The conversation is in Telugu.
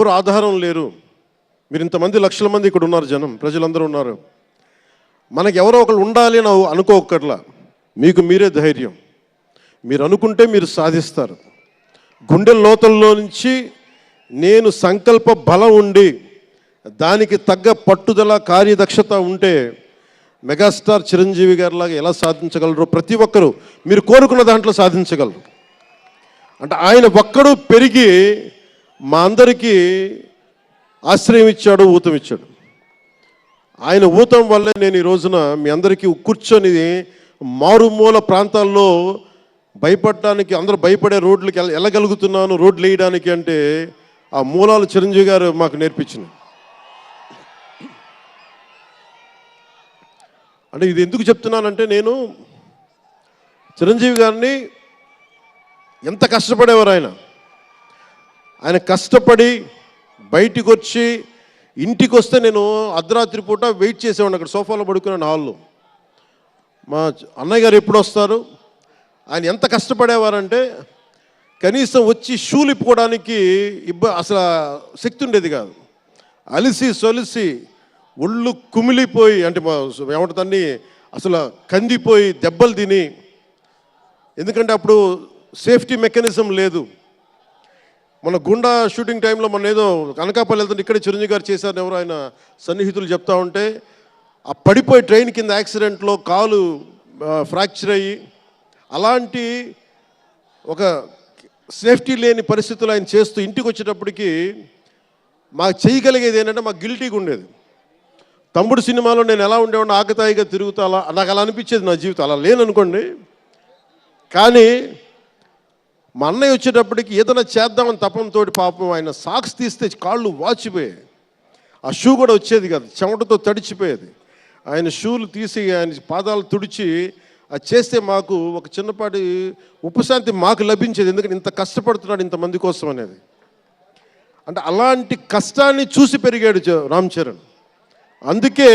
ఎవరు ఆధారం లేరు. మీరు ఇంతమంది లక్షల మంది ఇక్కడ ఉన్నారు, జనం ప్రజలందరూ ఉన్నారు. మనకి ఎవరో ఒకరు ఉండాలి అని అనుకోకర్లా. మీకు మీరే ధైర్యం. మీరు అనుకుంటే మీరు సాధిస్తారు. గుండె లోతుల్లో నుంచి నేను సంకల్ప బలం ఉండి దానికి తగ్గ పట్టుదల కార్యదక్షత ఉంటే మెగాస్టార్ చిరంజీవి గారిలాగా ఎలా సాధించగలరో ప్రతి ఒక్కరూ మీరు కోరుకున్న దాంట్లో సాధించగలరు. అంటే ఆయన ఒక్కడు పెరిగి మా అందరికీ ఆశ్రయం ఇచ్చాడు, ఊతం ఇచ్చాడు. ఆయన ఊతం వల్లే నేను ఈ రోజున మీ అందరికీ కూర్చొని మారుమూల ప్రాంతాల్లో భయపడటానికి, అందరూ భయపడే రోడ్లకి వెళ్ళగలుగుతున్నాను, రోడ్లు వేయడానికి అంటే ఆ మూలాలు చిరంజీవి గారు మాకు నేర్పించింది. అంటే ఇది ఎందుకు చెప్తున్నానంటే, నేను చిరంజీవి గారిని ఎంత కష్టపడేవారు ఆయన కష్టపడి బయటికి వచ్చి ఇంటికి వస్తే నేను అర్ధరాత్రి పూట వెయిట్ చేసేవాడిని అక్కడ సోఫాలో పడుకున్నాను హాల్లో. మా అన్నయ్య గారు ఎప్పుడు వస్తారు, ఆయన ఎంత కష్టపడేవారంటే కనీసం వచ్చి షూలు ఇప్పుకోవడానికి అసలు శక్తి ఉండేది కాదు. అలిసి సొలిసి ఒళ్ళు కుమిలిపోయి, అంటే ఏమంటుందని అసలు కందిపోయి దెబ్బలు తిని, ఎందుకంటే అప్పుడు సేఫ్టీ మెకానిజం లేదు. మన గుండా షూటింగ్ టైంలో మన ఏదో అనకాపల్లి వెళ్తుంటే ఇక్కడే చిరంజీవి గారు చేశారని ఎవరు ఆయన సన్నిహితులు చెప్తా ఉంటే, ఆ పడిపోయి ట్రైన్ కింద యాక్సిడెంట్లో కాలు ఫ్రాక్చర్ అయ్యి, అలాంటి ఒక సేఫ్టీ లేని పరిస్థితులు ఆయన చేస్తూ ఇంటికి వచ్చేటప్పటికి మాకు చేయగలిగేది ఏంటంటే, మాకు గిల్టీగా ఉండేది. తమ్ముడు సినిమాలో నేను ఎలా ఉండేవాడిని, ఆకతాయిగా తిరుగుతా, అలా నాకు అలా అనిపించేది నా జీవితం. అలా లేననుకోండి, కానీ మా అన్నయ్య వచ్చేటప్పటికి ఏదైనా చేద్దామని తపంతో పాపం ఆయన సాక్స్ తీస్తే కాళ్ళు వాచిపోయాయి. ఆ షూ కూడా వచ్చేది కాదు, చెమటతో తడిచిపోయేది. ఆయన షూలు తీసి ఆయన పాదాలు తుడిచి అది చేస్తే మాకు ఒక చిన్నపాటి ఉపశాంతి మాకు లభించేది. ఎందుకంటే ఇంత కష్టపడుతున్నాడు ఇంతమంది కోసం అనేది. అంటే అలాంటి కష్టాన్ని చూసి పెరిగాడు రామ్ చరణ్. అందుకే